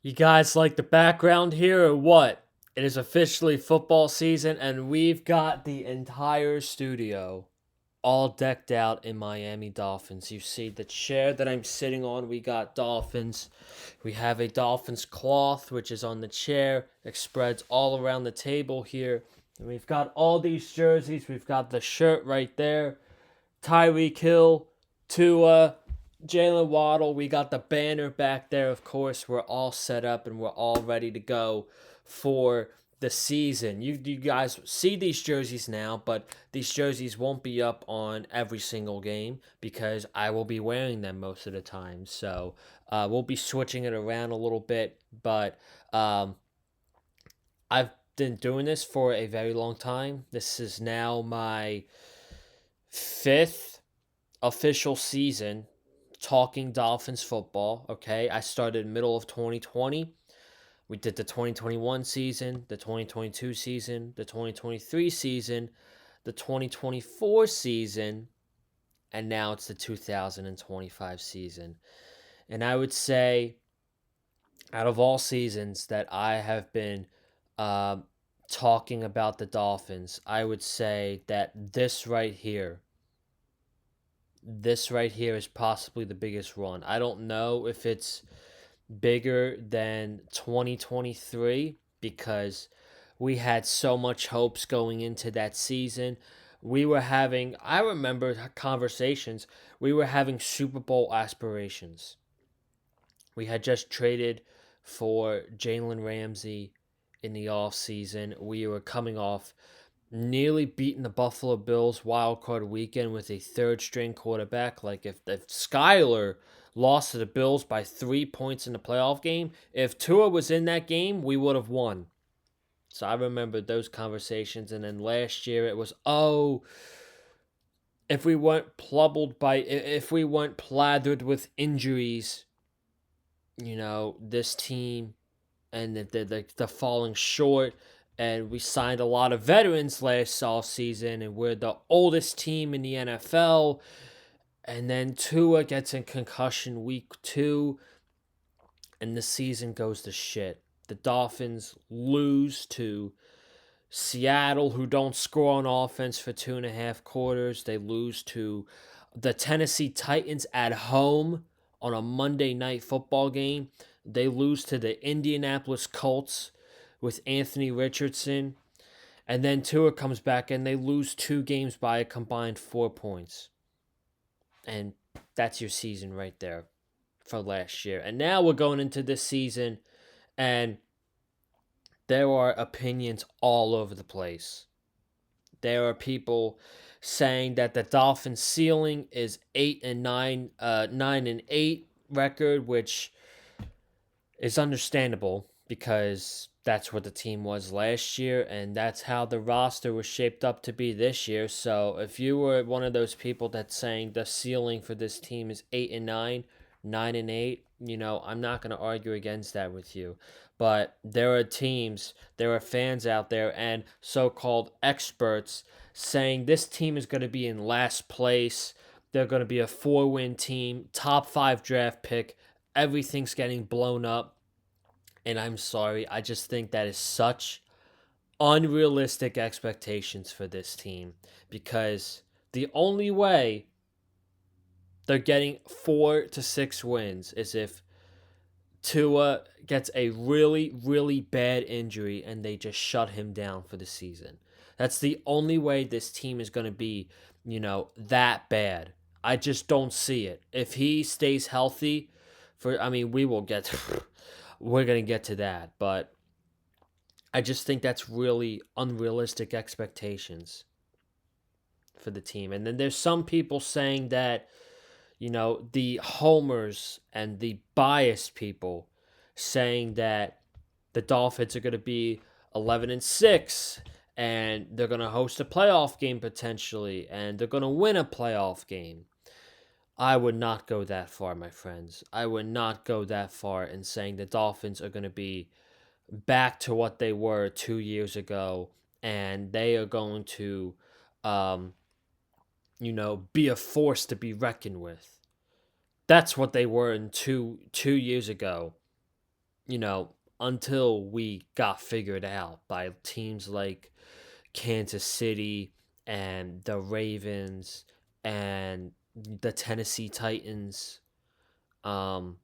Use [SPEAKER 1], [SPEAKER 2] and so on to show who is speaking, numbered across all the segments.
[SPEAKER 1] You guys like the background here or what? It is officially football season, and we've got the entire studio all decked out in Miami Dolphins. You see the chair that I'm sitting on, we got Dolphins. We have a Dolphins cloth, which is on the chair. It spreads all around the table here. And we've got all these jerseys. We've got the shirt right there. Tyreek Hill, Tua, Jalen Waddle. We got the banner back there, of course. We're all set up and we're all ready to go for the season. You guys see these jerseys now, but these jerseys won't be up on every single game because I will be wearing them most of the time. So we'll be switching it around a little bit, but I've been doing this for a very long time. This is now my fifth official season talking Dolphins football. Okay, I started middle of 2020. We did the 2021 season, the 2022 season, the 2023 season, the 2024 season, and now it's the 2025 season. And I would say, out of all seasons that I have been uh, talking about the Dolphins, I would say that this right here is possibly the biggest run. I don't know if it's bigger than 2023 because we had so much hopes going into that season. I remember conversations, we were having Super Bowl aspirations. We had just traded for Jalen Ramsey in the offseason. We were coming off nearly beating the Buffalo Bills wild card weekend with a third string quarterback. Like if Skyler lost to the Bills by 3 points in the playoff game, if Tua was in that game, we would have won. So I remember those conversations. And then last year it was, oh, if we weren't plathered with injuries, this team and the falling short. And we signed a lot of veterans last offseason, and we're the oldest team in the NFL. And then Tua gets in concussion week 2, and the season goes to shit. The Dolphins lose to Seattle, who don't score on offense for 2.5 quarters. They lose to the Tennessee Titans at home on a Monday night football game. They lose to the Indianapolis Colts with Anthony Richardson. And then Tua comes back and they lose 2 games by a combined 4 points. And that's your season right there for last year. And now we're going into this season and there are opinions all over the place. There are people saying that the Dolphins' ceiling is 8-9, 9-8 record, which is understandable because that's what the team was last year, and that's how the roster was shaped up to be this year. So if you were one of those people that's saying the ceiling for this team is 8-9, 9-8, I'm not going to argue against that with you. But there are fans out there, and so-called experts saying this team is going to be in last place. They're going to be a 4-win team, top 5 draft pick. Everything's getting blown up. And I'm sorry, I just think that is such unrealistic expectations for this team because the only way they're getting 4 to 6 wins is if Tua gets a really, really bad injury and they just shut him down for the season. That's the only way this team is going to be, that bad. I just don't see it. If he stays healthy, we will get, we're going to get to that, but I just think that's really unrealistic expectations for the team. And then there's some people saying that, the homers and the biased people saying that the Dolphins are going to be 11-6 and they're going to host a playoff game potentially and they're going to win a playoff game. I would not go that far, my friends. I would not go that far in saying the Dolphins are going to be back to what they were 2 years ago, and they are going to, um, be a force to be reckoned with. That's what they were in two years ago. you know, until we got figured out by teams like Kansas City and the Ravens and the Tennessee Titans. Um,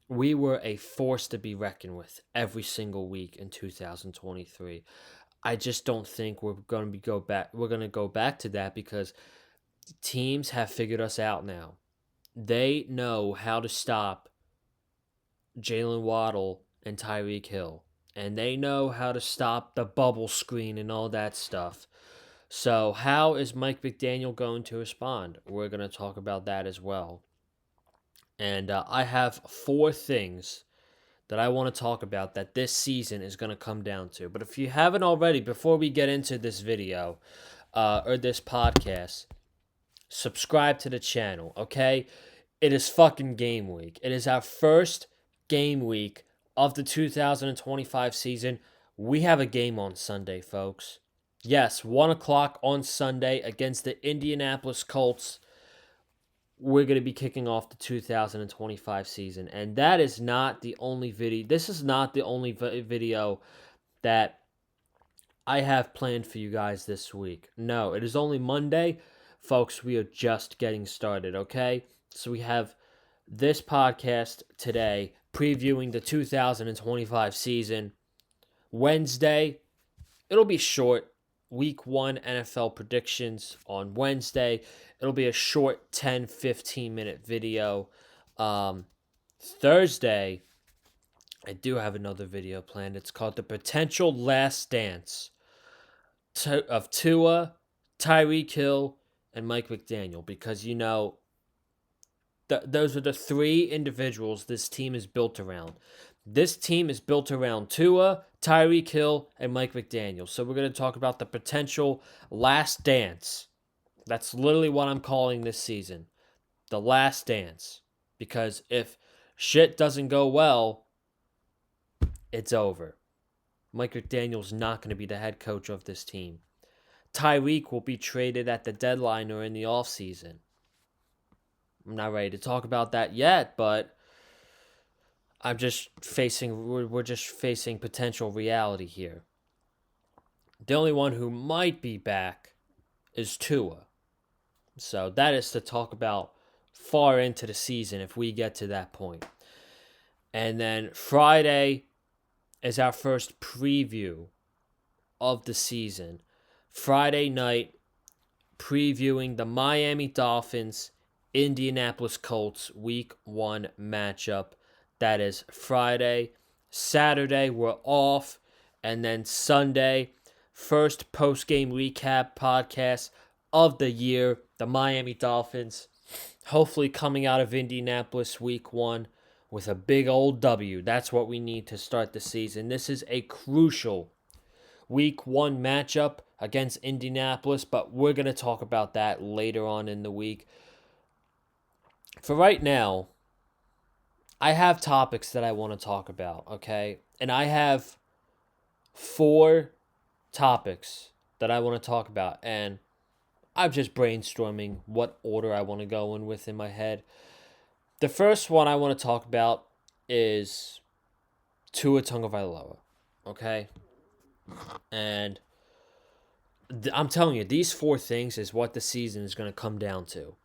[SPEAKER 1] we were a force to be reckoned with every single week in 2023. I just don't think we're going to go back. We're going to go back to that because teams have figured us out now. They know how to stop Jalen Waddle and Tyreek Hill, and they know how to stop the bubble screen and all that stuff. So, how is Mike McDaniel going to respond? We're going to talk about that as well. And I have four things that I want to talk about that this season is going to come down to. But if you haven't already, before we get into this video or this podcast, subscribe to the channel, okay? It is fucking game week. It is our first game week of the 2025 season. We have a game on Sunday, folks. Yes, 1 o'clock on Sunday against the Indianapolis Colts. We're going to be kicking off the 2025 season. And that is not the only video. This is not the only video that I have planned for you guys this week. No, it is only Monday. Folks, we are just getting started, okay? So we have this podcast today previewing the 2025 season. Wednesday, it'll be short. Week 1 NFL predictions on Wednesday. It'll be a short 10-15 minute video. Thursday, I do have another video planned. It's called The Potential Last Dance of Tua, Tyreek Hill, and Mike McDaniel. Because, you know, those are the three individuals this team is built around. This team is built around Tua, Tyreek Hill, and Mike McDaniel. So we're going to talk about the potential last dance. That's literally what I'm calling this season. The last dance. Because if shit doesn't go well, it's over. Mike McDaniel's not going to be the head coach of this team. Tyreek will be traded at the deadline or in the offseason. I'm not ready to talk about that yet, but we're just facing potential reality here. The only one who might be back is Tua. So that is to talk about far into the season if we get to that point. And then Friday is our first preview of the season. Friday night, previewing the Miami Dolphins, Indianapolis Colts Week 1 matchup. That is Friday. Saturday, we're off. And then Sunday, first post-game recap podcast of the year. The Miami Dolphins, hopefully coming out of Indianapolis Week 1 with a big old W. That's what we need to start the season. This is a crucial Week 1 matchup against Indianapolis, but we're going to talk about that later on in the week. For right now, I have topics that I want to talk about, okay? And I have 4 topics that I want to talk about, and I'm just brainstorming what order I want to go in with in my head. The first one I want to talk about is Tua Tagovailoa, okay? And I'm telling you, these 4 things is what the season is going to come down to.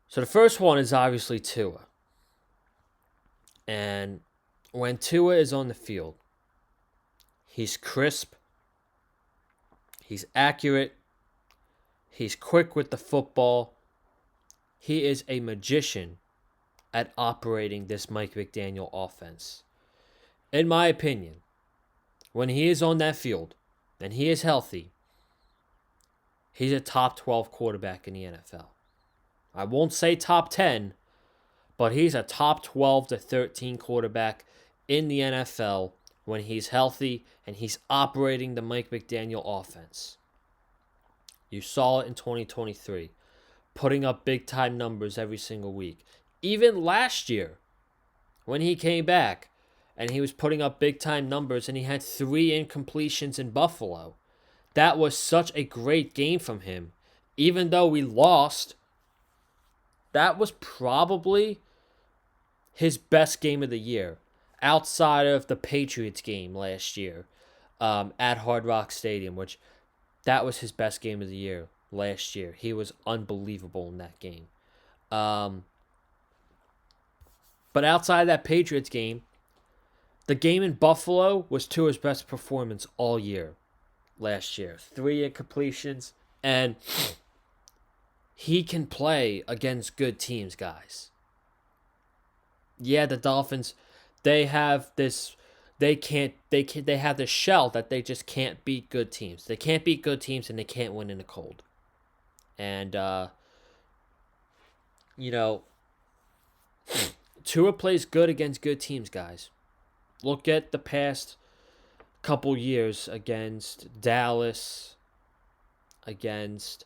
[SPEAKER 1] So the first one is obviously Tua. And when Tua is on the field, he's crisp, he's accurate, he's quick with the football. He is a magician at operating this Mike McDaniel offense. In my opinion, when he is on that field and he is healthy, he's a top 12 quarterback in the NFL. I won't say top 10, but he's a top 12 to 13 quarterback in the NFL when he's healthy and he's operating the Mike McDaniel offense. You saw it in 2023, putting up big-time numbers every single week. Even last year, when he came back and he was putting up big-time numbers and he had 3 incompletions in Buffalo, that was such a great game from him. Even though we lost, that was probably his best game of the year, outside of the Patriots game last year, at Hard Rock Stadium, which that was his best game of the year last year. He was unbelievable in that game. Um, but outside of that Patriots game, the game in Buffalo was Tua's best performance all year last year. 3 incompletions, and he can play against good teams, guys. Yeah, the Dolphins, they have this they have this shell that they just can't beat good teams. They can't beat good teams and they can't win in the cold. And you know, Tua plays good against good teams, guys. Look at the past couple years against Dallas, against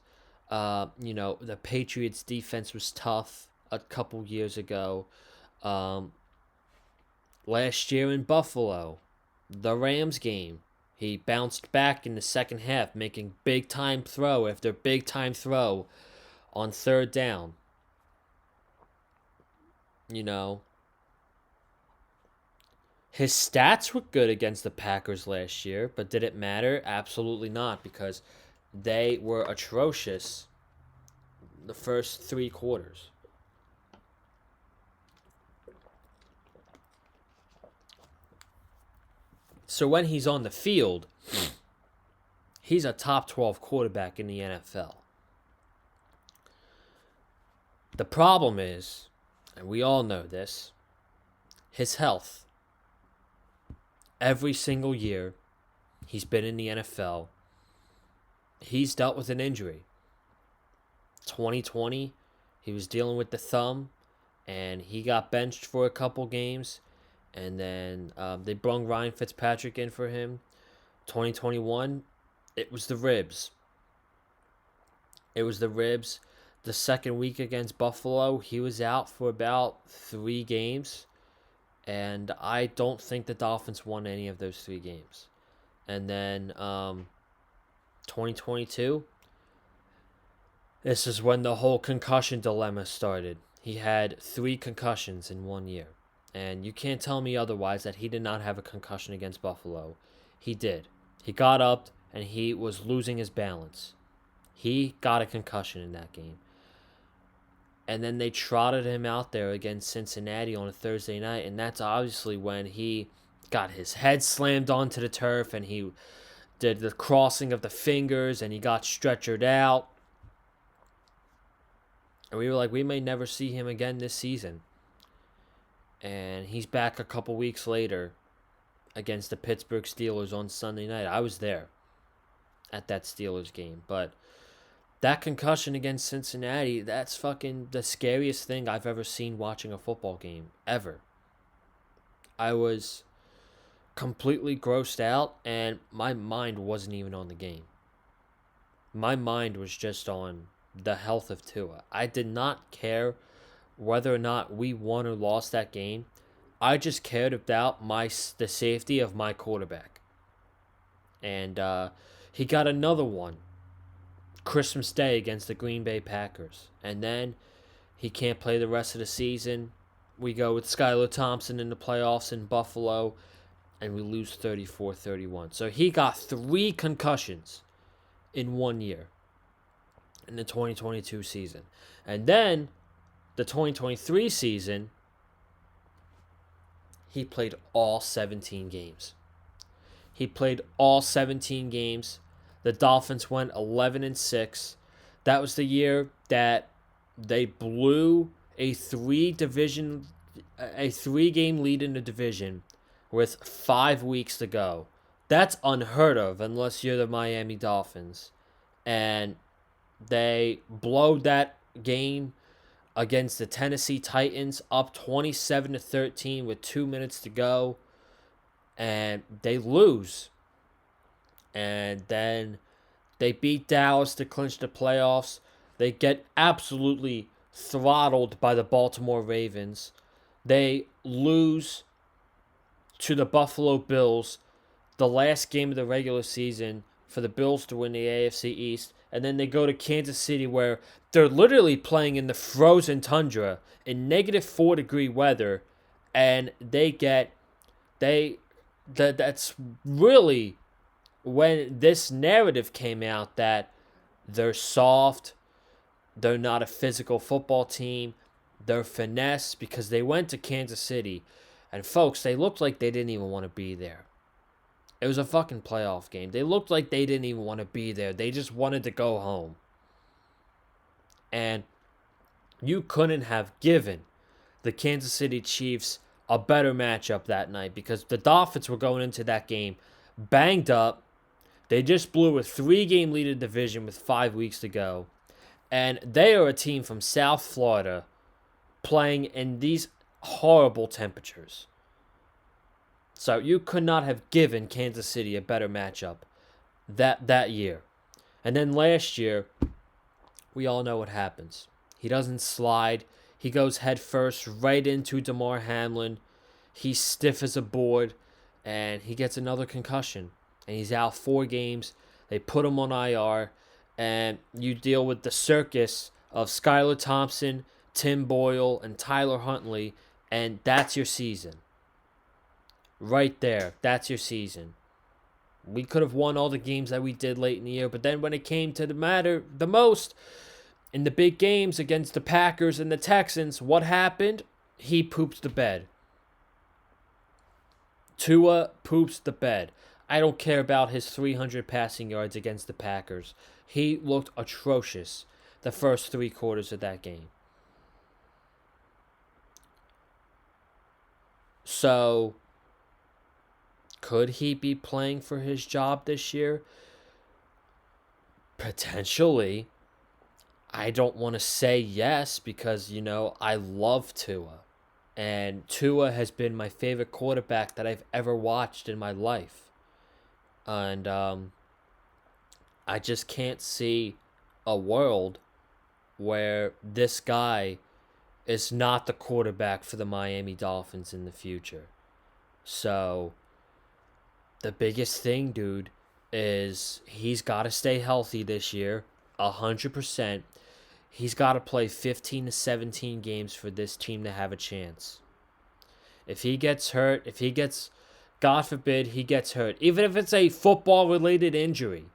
[SPEAKER 1] the Patriots defense was tough a couple years ago. Um, Last year in Buffalo, the Rams game, he bounced back in the second half, making big time throw after big time throw on third down. You know, his stats were good against the Packers last year, but did it matter? Absolutely not, because they were atrocious the first 3 quarters. So when he's on the field, he's a top 12 quarterback in the NFL. The problem is, and we all know this, his health. Every single year he's been in the NFL, he's dealt with an injury. 2020, he was dealing with the thumb, and he got benched for a couple games, and then they brung Ryan Fitzpatrick in for him. 2021, it was the ribs. It was the ribs. The second week against Buffalo, he was out for about 3 games. And I don't think the Dolphins won any of those 3 games. And then 2022, this is when the whole concussion dilemma started. He had 3 concussions in 1 year. And you can't tell me otherwise that he did not have a concussion against Buffalo. He did. He got up and he was losing his balance. He got a concussion in that game. And then they trotted him out there against Cincinnati on a Thursday night, and that's obviously when he got his head slammed onto the turf and he did the crossing of the fingers and he got stretchered out. And we were like, we may never see him again this season. And he's back a couple weeks later against the Pittsburgh Steelers on Sunday night. I was there at that Steelers game, but that concussion against Cincinnati, that's fucking the scariest thing I've ever seen watching a football game, ever. I was completely grossed out, and my mind wasn't even on the game. My mind was just on the health of Tua. I did not care whether or not we won or lost that game. I just cared about the safety of my quarterback. And he got another one Christmas Day against the Green Bay Packers. And then he can't play the rest of the season. We go with Skylar Thompson in the playoffs in Buffalo, and we lose 34-31. So he got 3 concussions in 1 year in the 2022 season. And then the 2023 season, he played all 17 games. He played all 17 games. The Dolphins went 11-6. That was the year that they blew a 3-game lead in the division with 5 weeks to go. That's unheard of unless you're the Miami Dolphins. And they blowed that game against the Tennessee Titans up 27-13 with 2 minutes to go. And they lose. And then they beat Dallas to clinch the playoffs. They get absolutely throttled by the Baltimore Ravens. They lose to the Buffalo Bills, the last game of the regular season for the Bills to win the AFC East. And then they go to Kansas City, where they're literally playing in the frozen tundra in -4-degree weather, And that's really when this narrative came out that they're soft, they're not a physical football team, they're finesse because they went to Kansas City. And folks, they looked like they didn't even want to be there. It was a fucking playoff game. They looked like they didn't even want to be there. They just wanted to go home. And you couldn't have given the Kansas City Chiefs a better matchup that night because the Dolphins were going into that game banged up. They just blew a 3-game lead in division with 5 weeks to go. And they are a team from South Florida playing in these horrible temperatures. So you could not have given Kansas City a better matchup that year. And then last year, we all know what happens. He doesn't slide. He goes head first right into Damar Hamlin. He's stiff as a board, and he gets another concussion. And he's out 4 games. They put him on IR, and you deal with the circus of Skylar Thompson, Tim Boyle, and Tyler Huntley, and that's your season. Right there, that's your season. We could have won all the games that we did late in the year, but then when it came to the matter the most, in the big games against the Packers and the Texans, what happened? He poops the bed. Tua poops the bed. I don't care about his 300 passing yards against the Packers. He looked atrocious the first 3 quarters of that game. So, could he be playing for his job this year? Potentially. I don't want to say yes because, I love Tua. And Tua has been my favorite quarterback that I've ever watched in my life. And I just can't see a world where this guy is not the quarterback for the Miami Dolphins in the future. So, the biggest thing, dude, is he's got to stay healthy this year, 100%. He's got to play 15 to 17 games for this team to have a chance. If he gets hurt, God forbid, he gets hurt, even if it's a football-related injury,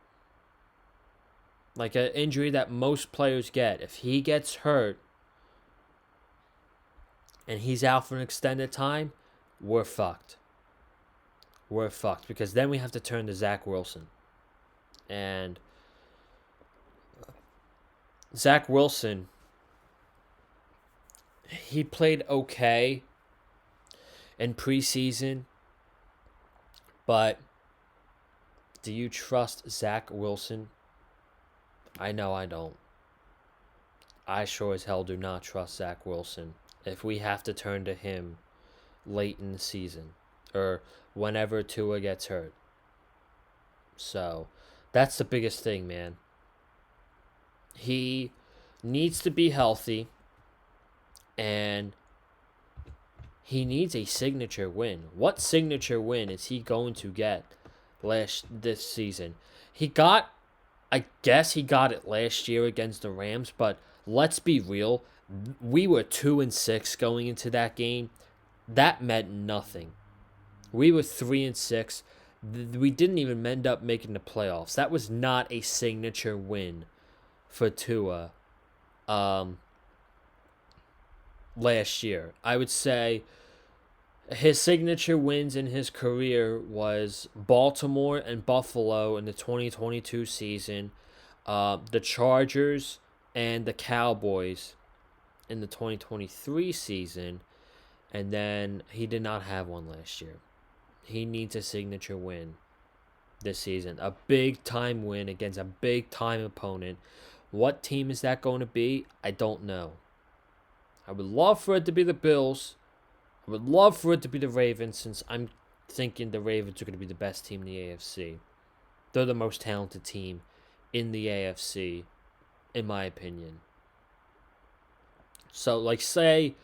[SPEAKER 1] like an injury that most players get, if he gets hurt and he's out for an extended time, we're fucked. We're fucked because then we have to turn to Zach Wilson. And Zach Wilson, he played okay in preseason, but do you trust Zach Wilson? I know I don't. I sure as hell do not trust Zach Wilson if we have to turn to him late in the season or whenever Tua gets hurt. So, that's the biggest thing, man. He needs to be healthy, and he needs a signature win. What signature win is he going to get this season? I guess he got it last year against the Rams, but let's be real. We were 2-6 going into that game. That meant nothing. We were 3-6. We didn't even end up making the playoffs. That was not a signature win for Tua last year. I would say his signature wins in his career was Baltimore and Buffalo in the 2022 season, the Chargers and the Cowboys in the 2023 season, and then he did not have one last year. He needs a signature win this season, a big-time win against a big-time opponent. What team is that going to be? I don't know. I would love for it to be the Bills. I would love for it to be the Ravens, since I'm thinking the Ravens are going to be the best team in the AFC. They're the most talented team in the AFC, in my opinion. So, like, say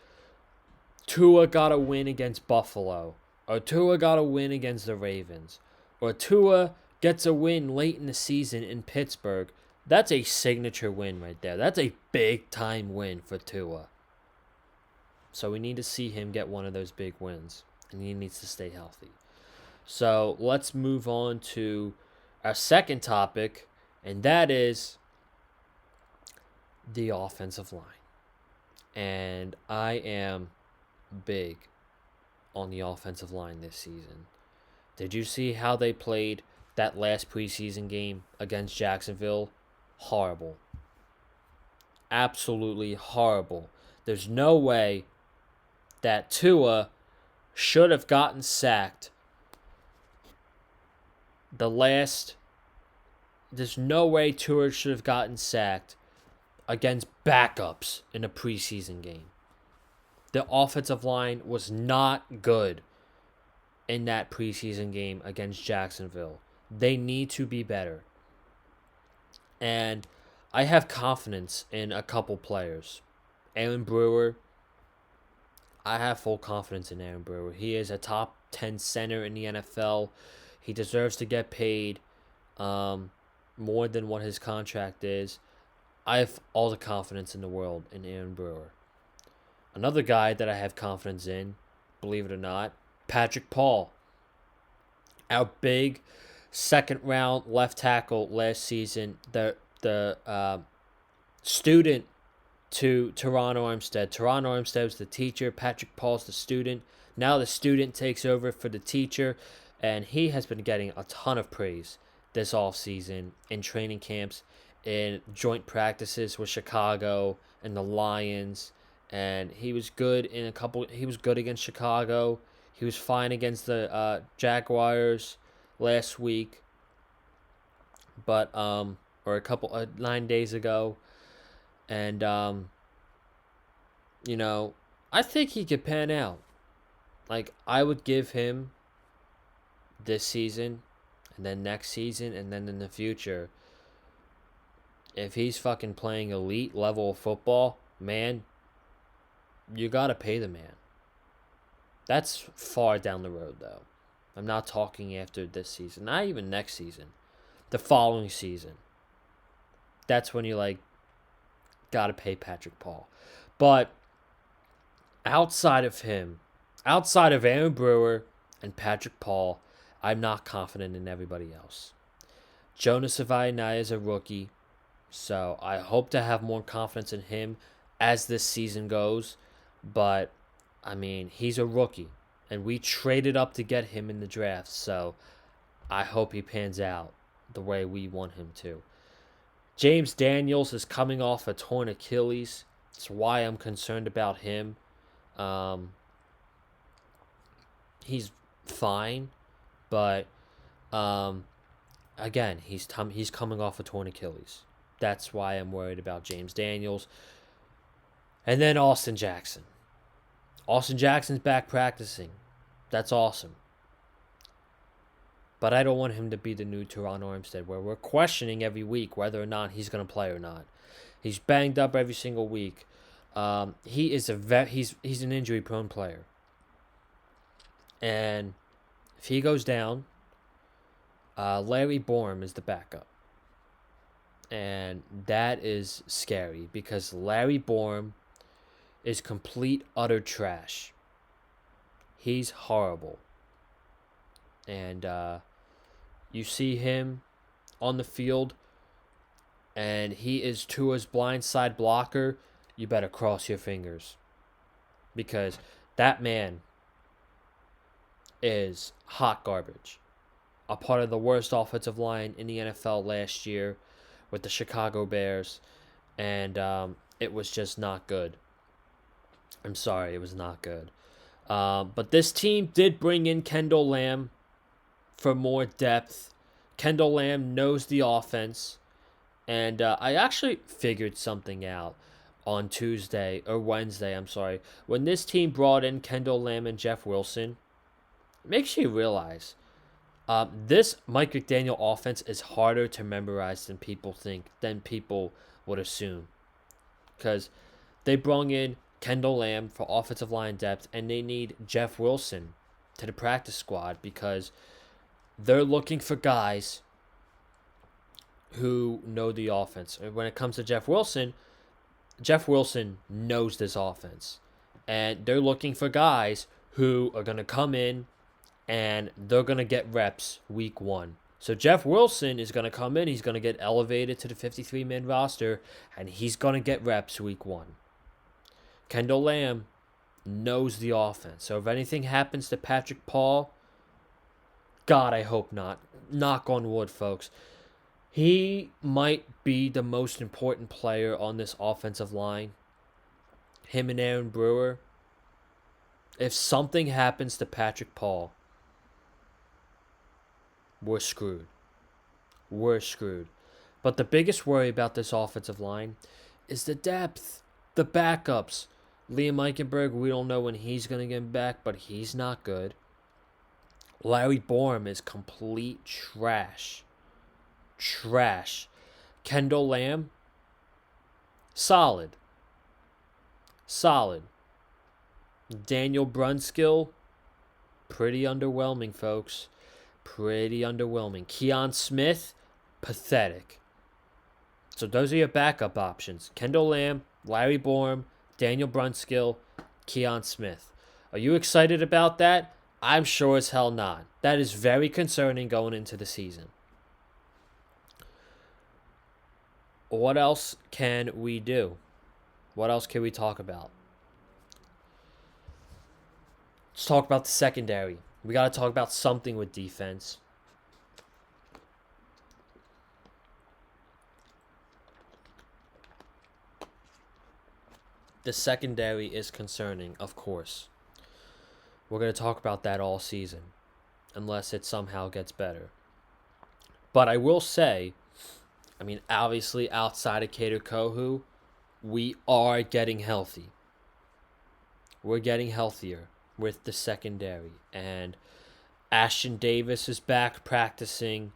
[SPEAKER 1] Tua got a win against Buffalo, or Tua got a win against the Ravens, or Tua gets a win late in the season in Pittsburgh. That's a signature win right there. That's a big-time win for Tua. So we need to see him get one of those big wins, and he needs to stay healthy. So let's move on to our second topic, and that is the offensive line. And I am big on the offensive line this season. Did you see how they played that last preseason game against Jacksonville? Horrible. Absolutely horrible. There's no way that Tua should have gotten sacked the last. There's no way Tua should have gotten sacked against backups in a preseason game. The offensive line was not good in that preseason game against Jacksonville. They need to be better. And I have confidence in a couple players. Aaron Brewer, I have full confidence in Aaron Brewer. He is a top 10 center in the NFL. He deserves to get paid more than what his contract is. I have all the confidence in the world in Aaron Brewer. Another guy that I have confidence in, believe it or not, Patrick Paul. Our big second round left tackle last season, the student to Teron Armstead. Teron Armstead was the teacher. Patrick Paul's the student. Now the student takes over for the teacher, and he has been getting a ton of praise this offseason in training camps, in joint practices with Chicago and the Lions. And he was good in a couple. He was good against Chicago. He was fine against the Jaguars last week, but or a couple 9 days ago, and I think he could pan out. Like, I would give him this season, and then next season, and then in the future. If he's fucking playing elite level of football, man, you gotta pay the man. That's far down the road, though. I'm not talking after this season. Not even next season. The following season. That's when you, gotta pay Patrick Paul. But outside of him, outside of Aaron Brewer and Patrick Paul, I'm not confident in everybody else. Jonas Savaiinai is a rookie, so I hope to have more confidence in him as this season goes. But, he's a rookie, and we traded up to get him in the draft, so I hope he pans out the way we want him to. James Daniels is coming off a torn Achilles. That's why I'm concerned about him. He's fine, but again, he's coming off a torn Achilles. That's why I'm worried about James Daniels. And then Austin Jackson. Austin Jackson's back practicing. That's awesome. But I don't want him to be the new Teron Armstead, where we're questioning every week whether or not he's going to play or not. He's banged up every single week. He is he's an injury-prone player. And if he goes down, Larry Borom is the backup. And that is scary because Larry Borom is complete, utter trash. He's horrible. And you see him on the field, and he is Tua's blindside blocker. You better cross your fingers. Because that man is hot garbage. A part of the worst offensive line in the NFL last year with the Chicago Bears. And it was just not good. I'm sorry, it was not good. But this team did bring in Kendall Lamb for more depth. Kendall Lamb knows the offense. And I actually figured something out on Wednesday. When this team brought in Kendall Lamb and Jeff Wilson, it makes you realize this Mike McDaniel offense is harder to memorize than people would assume. Because they brought in Kendall Lamb for offensive line depth, and they need Jeff Wilson to the practice squad because they're looking for guys who know the offense. And when it comes to Jeff Wilson knows this offense. And they're looking for guys who are going to come in and they're going to get reps week 1. So Jeff Wilson is going to come in. He's going to get elevated to the 53-man roster, and he's going to get reps week 1. Kendall Lamb knows the offense. So if anything happens to Patrick Paul, God, I hope not. Knock on wood, folks. He might be the most important player on this offensive line. Him and Aaron Brewer. If something happens to Patrick Paul, we're screwed. We're screwed. But the biggest worry about this offensive line is the depth, the backups. Liam Eichenberg, we don't know when he's going to get back, but he's not good. Larry Borum is complete trash. Trash. Kendall Lamb, solid. Solid. Daniel Brunskill, pretty underwhelming, folks. Pretty underwhelming. Keon Smith, pathetic. So those are your backup options. Kendall Lamb, Larry Borum, Daniel Brunskill, Keon Smith. Are you excited about that? I'm sure as hell not. That is very concerning going into the season. What else can we do? What else can we talk about? Let's talk about the secondary. We got to talk about something with defense. The secondary is concerning, of course. We're going to talk about that all season, unless it somehow gets better. But I will say, obviously outside of Kader Kohu, we are getting healthy. We're getting healthier with the secondary. And Ashton Davis is back practicing,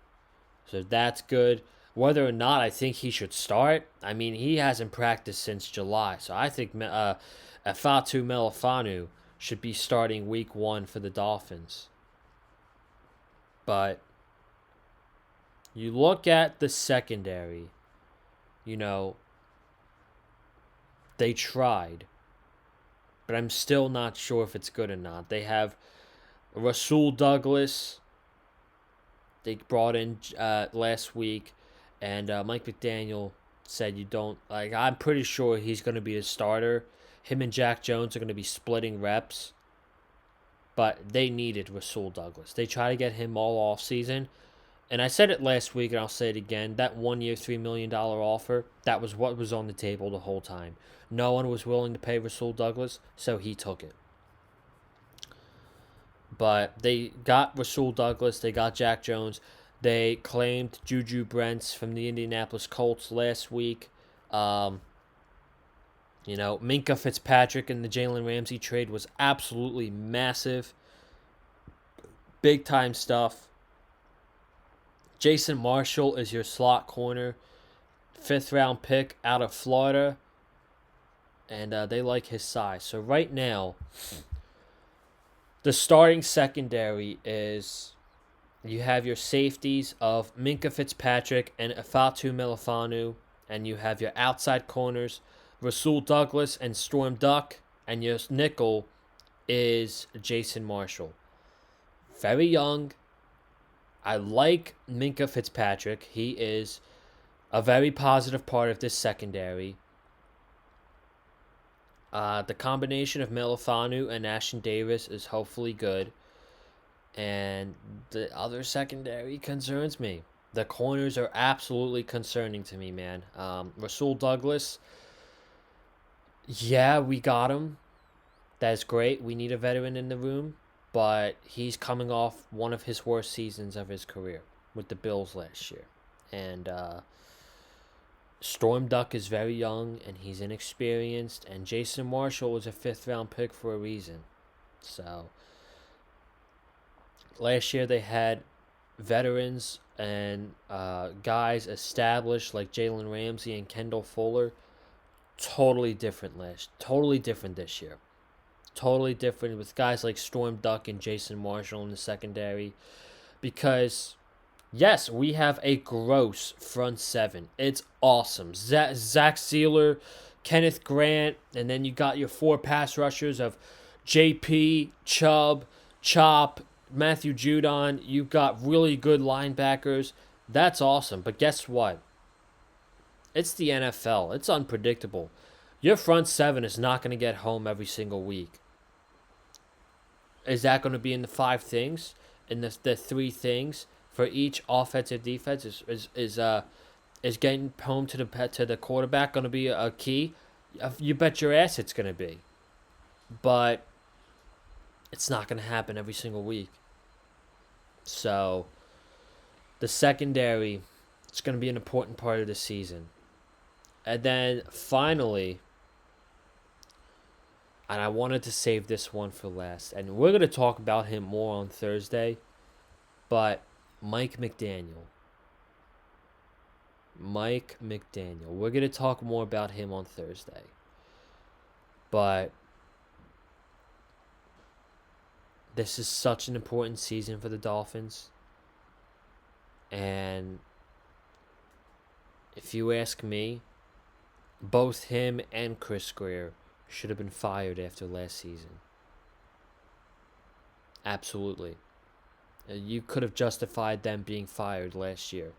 [SPEAKER 1] so that's good. Whether or not I think he should start, he hasn't practiced since July. So I think Afatu Melifanu should be starting week 1 for the Dolphins. But you look at the secondary, they tried. But I'm still not sure if it's good or not. They have Rasul Douglas. They brought in last week. And Mike McDaniel said you don't... I'm pretty sure he's going to be a starter. Him and Jack Jones are going to be splitting reps. But they needed Rasul Douglas. They tried to get him all off season. And I said it last week, and I'll say it again. That 1 year, $3 million offer, that was what was on the table the whole time. No one was willing to pay Rasul Douglas, so he took it. But they got Rasul Douglas. They got Jack Jones. They claimed Juju Brents from the Indianapolis Colts last week. Minka Fitzpatrick and the Jalen Ramsey trade was absolutely massive. Big time stuff. Jason Marshall is your slot corner. 5th round pick out of Florida. And they like his size. So right now, the starting secondary is... You have your safeties of Minka Fitzpatrick and Afatu Melifanu. And you have your outside corners, Rasul Douglas and Storm Duck. And your nickel is Jason Marshall. Very young. I like Minka Fitzpatrick. He is a very positive part of this secondary. The combination of Melifanu and Ashton Davis is hopefully good. And the other secondary concerns me. The corners are absolutely concerning to me, man. Rasul Douglas, yeah, we got him. That's great. We need a veteran in the room. But he's coming off one of his worst seasons of his career with the Bills last year. And Storm Duck is very young and he's inexperienced. And Jason Marshall was a 5th round pick for a reason. So last year they had veterans and guys established like Jalen Ramsey and Kendall Fuller. Totally different this year. Totally different with guys like Storm Duck and Jason Marshall in the secondary. Because, yes, we have a gross front seven. It's awesome. Zach Sealer Kenneth Grant, and then you got your 4 pass rushers of JP, Chubb, Chop, Matthew Judon. You've got really good linebackers. That's awesome. But guess what? It's the NFL. It's unpredictable. Your front seven is not going to get home every single week. Is that going to be in the 5 things? In the 3 things for each offensive defense? Is getting home to the quarterback going to be a key? You bet your ass it's going to be. But it's not going to happen every single week. So the secondary, it's going to be an important part of the season. And then finally, and I wanted to save this one for last, and we're going to talk about him more on Thursday, but Mike McDaniel. Mike McDaniel. We're going to talk more about him on Thursday. But this is such an important season for the Dolphins. And if you ask me, both him and Chris Greer should have been fired after last season. Absolutely. You could have justified them being fired last year.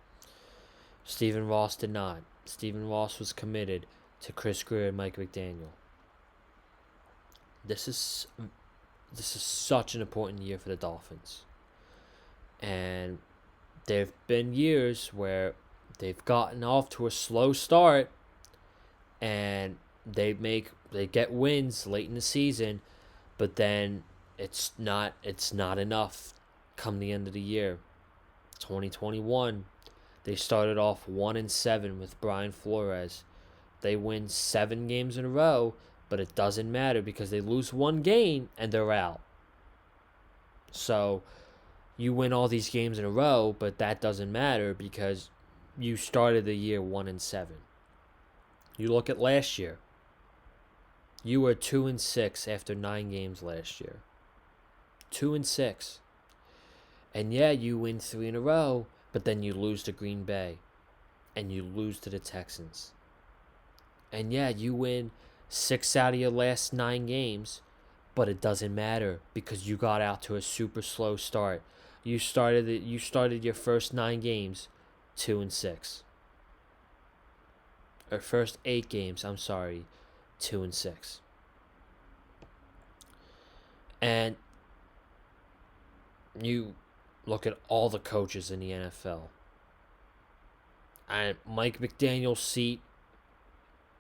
[SPEAKER 1] Stephen Ross did not. Stephen Ross was committed to Chris Greer and Mike McDaniel. This is such an important year for the Dolphins. And there have been years where they've gotten off to a slow start and they get wins late in the season, but then it's not enough come the end of the year. 2021, they started off 1-7 with Brian Flores. They win 7 games in a row, but it doesn't matter because they lose 1 game and they're out. So you win all these games in a row, but that doesn't matter because you started the year 1-7. You look at last year. You were 2-6 after 9 games last year. 2-6. And yeah, you win 3 in a row, but then you lose to Green Bay. And you lose to the Texans. And yeah, you win 6 out of your last 9 games, but it doesn't matter because you got out to a super slow start. You started your first 9 games 2-6. Or first 8 games, 2-6. And you look at all the coaches in the NFL. And Mike McDaniel's seat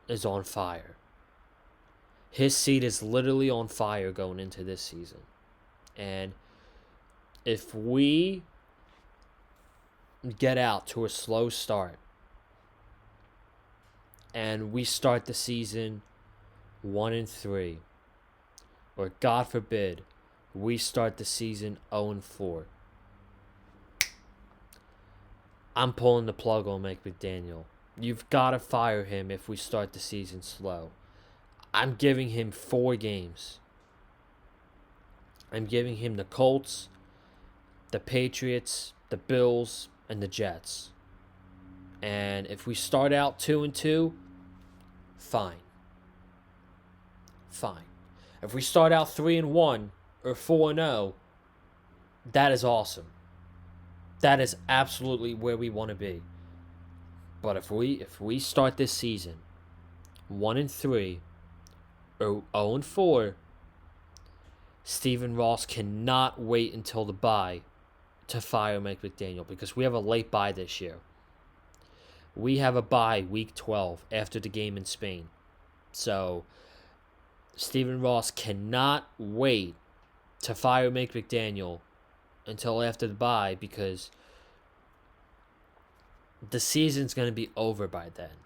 [SPEAKER 1] is on fire. His seat is literally on fire going into this season. And if we get out to a slow start and we start the season 1-3, or God forbid, we start the season 0-4, I'm pulling the plug on Mike McDaniel. You've got to fire him if we start the season slow. I'm giving him 4 games. I'm giving him the Colts, the Patriots, the Bills, and the Jets. And if we start out 2-2, fine. If we start out 3-1 or 4-0, that is awesome. That is absolutely where we want to be. But if we start this season 1-3 or 0-4, Stephen Ross cannot wait until the bye to fire Mike McDaniel because we have a late bye this year. We have a bye week 12 after the game in Spain. So Stephen Ross cannot wait to fire Mike McDaniel until after the bye because the season's going to be over by then.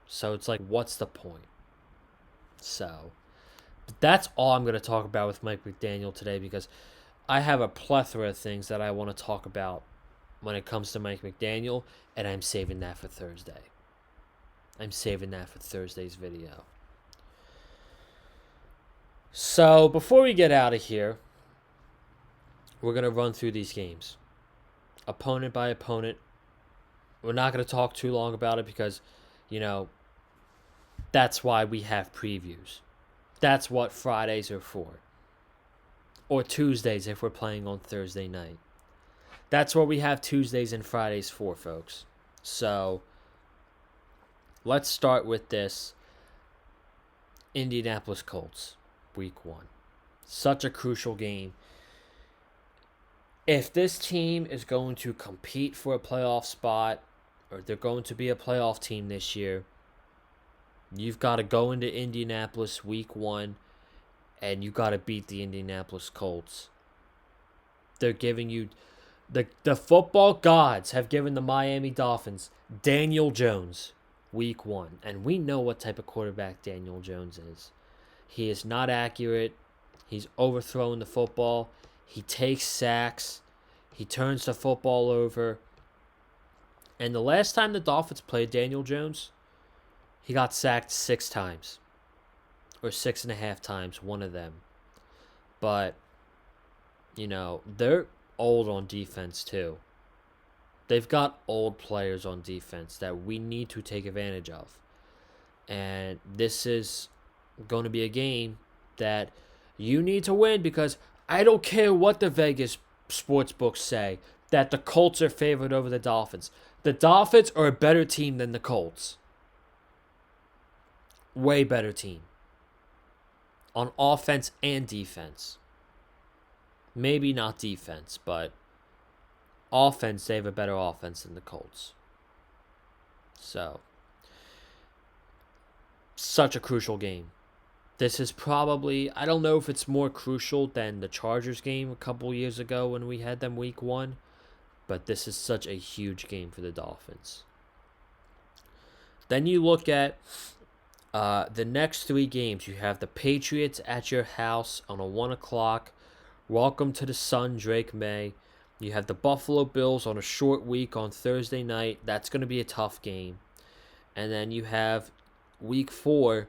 [SPEAKER 1] So it's like, what's the point? So that's all I'm going to talk about with Mike McDaniel today because I have a plethora of things that I want to talk about when it comes to Mike McDaniel, and I'm saving that for Thursday. I'm saving that for Thursday's video. So before we get out of here, we're going to run through these games. Opponent by opponent. We're not going to talk too long about it because, That's why we have previews. That's what Fridays are for. Or Tuesdays if we're playing on Thursday night. That's what we have Tuesdays and Fridays for, folks. So, let's start with this Indianapolis Colts, week 1. Such a crucial game. If this team is going to compete for a playoff spot, or they're going to be a playoff team this year, you've got to go into Indianapolis week 1, and you've got to beat the Indianapolis Colts. They're giving you... The football gods have given the Miami Dolphins Daniel Jones week 1. And we know what type of quarterback Daniel Jones is. He is not accurate. He's overthrowing the football. He takes sacks. He turns the football over. And the last time the Dolphins played Daniel Jones, he got sacked 6 times. Or 6.5 times, one of them. But, they're old on defense too. They've got old players on defense that we need to take advantage of. And this is going to be a game that you need to win, because I don't care what the Vegas sports books say, that the Colts are favored over the Dolphins. The Dolphins are a better team than the Colts. Way better team. On offense and defense. Maybe not defense, but offense, they have a better offense than the Colts. So, such a crucial game. This is probably, I don't know if it's more crucial than the Chargers game a couple years ago when we had them week 1, but this is such a huge game for the Dolphins. Then you look at the next 3 games. You have the Patriots at your house on a 1 o'clock. Welcome to the sun, Drake May. You have the Buffalo Bills on a short week on Thursday night. That's going to be a tough game. And then you have week 4,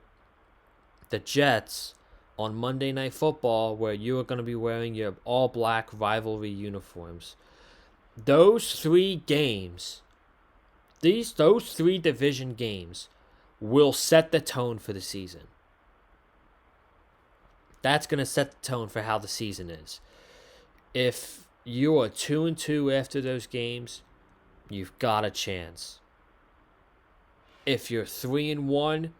[SPEAKER 1] the Jets on Monday Night Football, where you are going to be wearing your all-black rivalry uniforms. Those 3 games, those 3 division games will set the tone for the season. That's going to set the tone for how the season is. If you are 2-2 after those games, you've got a chance. If you're 3-1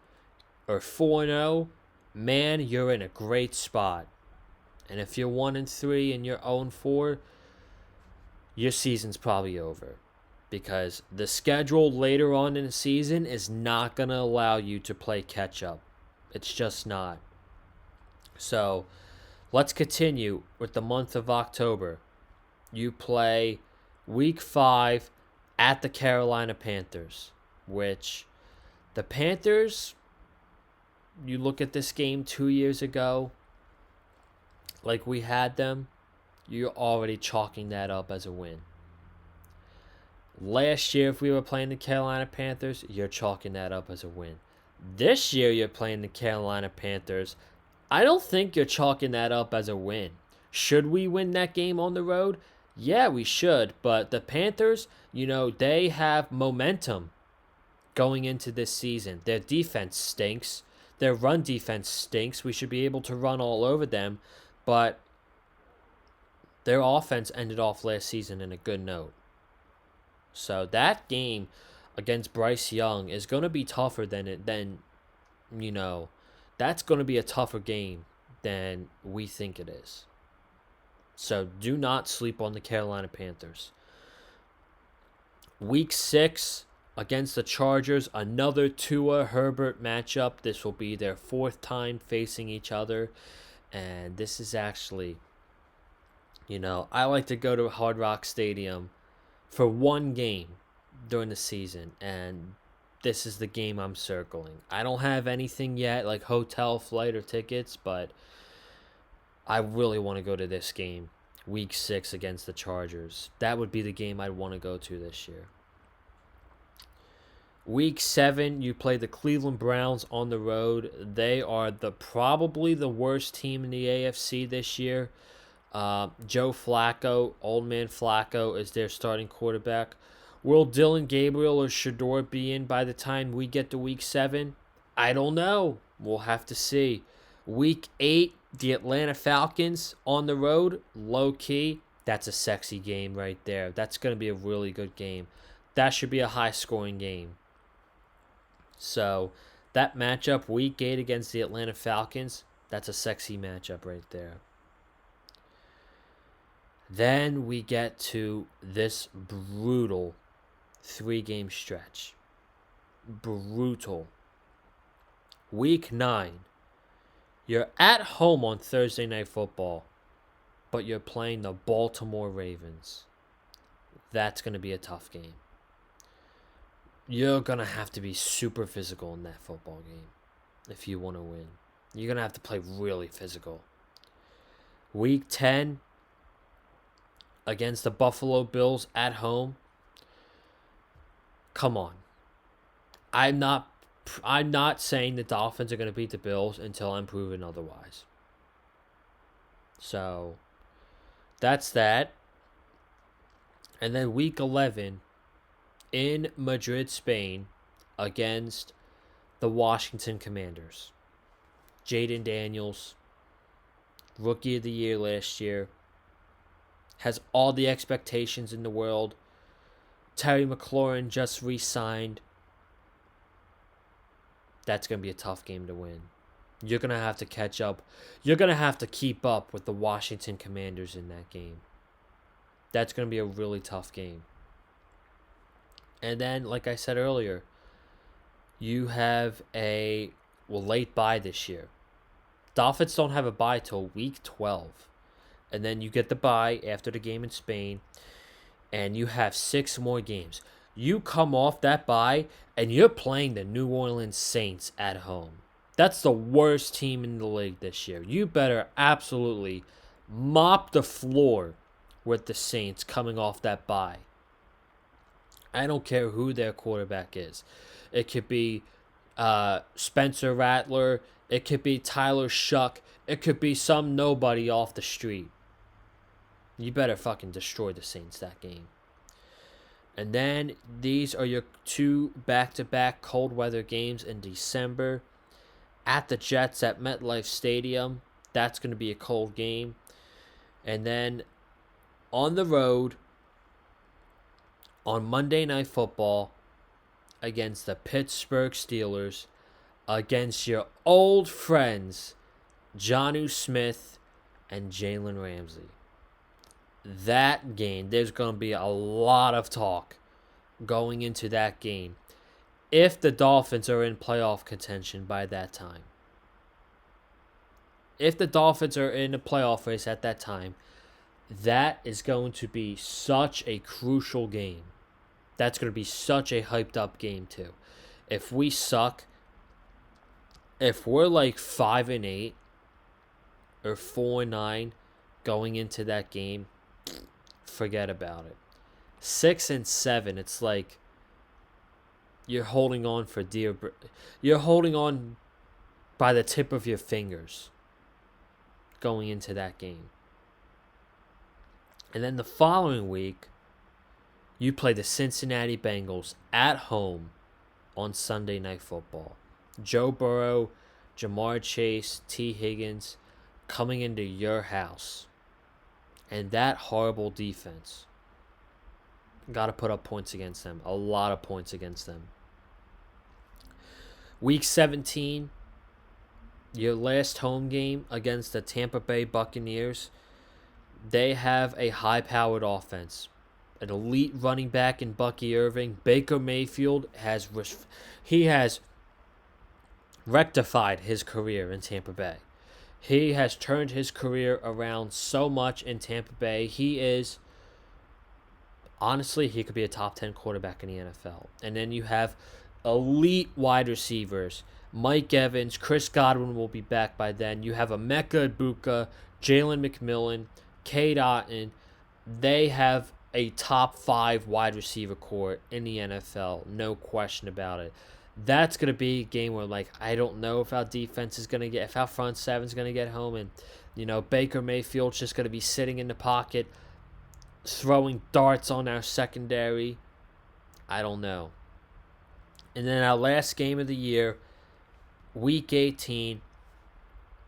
[SPEAKER 1] or 4-0, man, you're in a great spot. And if you're 1-3 and you're 0-4, your season's probably over. Because the schedule later on in the season is not going to allow you to play catch up. It's just not. So, let's continue with the month of October. You play week 5 at the Carolina Panthers, which the Panthers, you look at this game 2 years ago, like we had them, you're already chalking that up as a win. Last year, if we were playing the Carolina Panthers, you're chalking that up as a win. This year, you're playing the Carolina Panthers. I don't think you're chalking that up as a win. Should we win that game on the road? Yeah, we should. But the Panthers, they have momentum going into this season. Their defense stinks. Their run defense stinks. We should be able to run all over them. But their offense ended off last season in a good note. So that game against Bryce Young is going to be tougher that's going to be a tougher game than we think it is. So do not sleep on the Carolina Panthers. Week 6 against the Chargers, another Tua Herbert matchup. This will be their 4th time facing each other. And this is actually, I like to go to Hard Rock Stadium for one game during the season, and this is the game I'm circling. I don't have anything yet, like hotel, flight, or tickets, but I really want to go to this game, week 6 against the Chargers. That would be the game I'd want to go to this year. Week 7, you play the Cleveland Browns on the road. They are probably the worst team in the AFC this year. Joe Flacco, old man Flacco, is their starting quarterback. Will Dylan Gabriel or Shador be in by the time we get to week 7? I don't know. We'll have to see. Week 8, the Atlanta Falcons on the road, low key. That's a sexy game right there. That's going to be a really good game. That should be a high scoring game. So, that matchup, week 8 against the Atlanta Falcons, that's a sexy matchup right there. Then we get to this brutal 3-game stretch. Brutal. Week 9. You're at home on Thursday Night Football, but you're playing the Baltimore Ravens. That's going to be a tough game. You're going to have to be super physical in that football game if you want to win. You're going to have to play really physical. Week 10 against the Buffalo Bills at home. Come on. I'm not saying the Dolphins are going to beat the Bills until I'm proven otherwise. So, that's that. And then week 11 in Madrid, Spain against the Washington Commanders. Jaden Daniels, Rookie of the Year last year, has all the expectations in the world. Terry McLaurin just re-signed. That's going to be a tough game to win. You're going to have to catch up. You're going to have to keep up with the Washington Commanders in that game. That's going to be a really tough game. And then, like I said earlier, you have a late bye this year. Dolphins don't have a bye till week 12. And then you get the bye after the game in Spain. And you have 6 more games. You come off that bye, and you're playing the New Orleans Saints at home. That's the worst team in the league this year. You better absolutely mop the floor with the Saints coming off that bye. I don't care who their quarterback is. It could be Spencer Rattler. It could be Tyler Shuck. It could be some nobody off the street. You better fucking destroy the Saints that game. And then these are your 2 back-to-back cold weather games in December. At the Jets at MetLife Stadium. That's going to be a cold game. And then on the road on Monday Night Football against the Pittsburgh Steelers against your old friends Jonnu Smith and Jalen Ramsey. That game, there's going to be a lot of talk going into that game if the Dolphins are in playoff contention by that time. If the Dolphins are in a playoff race at that time, that is going to be such a crucial game. That's going to be such a hyped up game too. If we suck, if we're like 5-8 or 4-9 going into that game, forget about it. 6-7, it's like you're holding on for dear. You're holding on by the tip of your fingers going into that game. And then the following week, you play the Cincinnati Bengals at home on Sunday Night Football. Joe Burrow, Jamar Chase, T. Higgins coming into your house. And that horrible defense. Got to put up points against them. A lot of points against them. Week 17, your last home game against the Tampa Bay Buccaneers. They have a high-powered offense. An elite running back in Bucky Irving. Baker Mayfield has rectified his career in Tampa Bay. He has turned his career around so much in Tampa Bay. Honestly, he could be a top 10 quarterback in the NFL. And then you have elite wide receivers. Mike Evans, Chris Godwin will be back by then. You have Emeka Egbuka, Jalen McMillan, Cade Otton. They have a top 5 wide receiver core in the NFL. No question about it. That's going to be a game where, like, I don't know if our defense is going to if our front seven is going to get home. And, Baker Mayfield's just going to be sitting in the pocket, throwing darts on our secondary. I don't know. And then our last game of the year, Week 18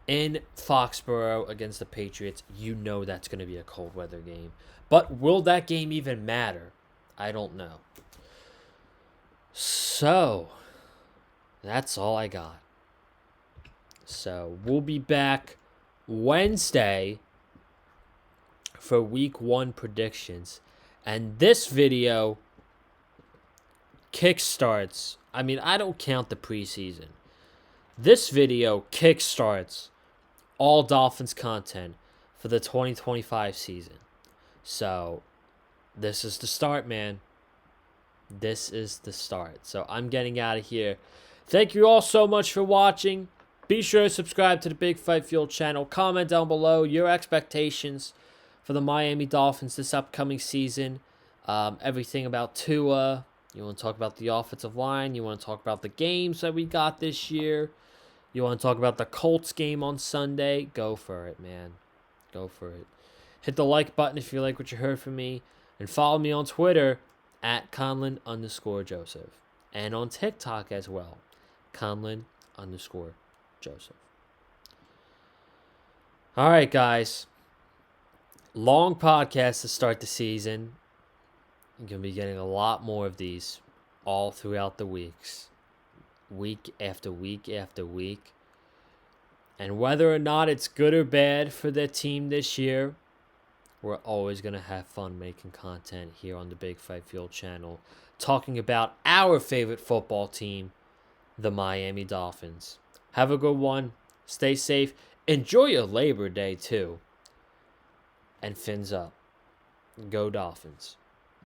[SPEAKER 1] in Foxborough against the Patriots. You know that's going to be a cold weather game. But will that game even matter? I don't know. So, that's all I got. So, we'll be back Wednesday for week 1 predictions. And this video kickstarts. I mean, I don't count the preseason. This video kickstarts all Dolphins content for the 2025 season. So, this is the start, man. This is the start. So, I'm getting out of here. Thank you all so much for watching. Be sure to subscribe to the Big Fight Fuel channel. Comment down below your expectations for the Miami Dolphins this upcoming season. Everything about Tua. You want to talk about the offensive line. You want to talk about the games that we got this year. You want to talk about the Colts game on Sunday. Go for it, man. Go for it. Hit the like button if you like what you heard from me. And follow me on Twitter at Conlon_Joseph. And on TikTok as well. Conlon_Joseph. All right, guys. Long podcast to start the season. You're going to be getting a lot more of these all throughout the weeks. Week after week after week. And whether or not it's good or bad for the team this year, we're always going to have fun making content here on the Big Fight Fuel channel, talking about our favorite football team, the Miami Dolphins. Have a good one. Stay safe. Enjoy your Labor Day, too. And fins up. Go Dolphins.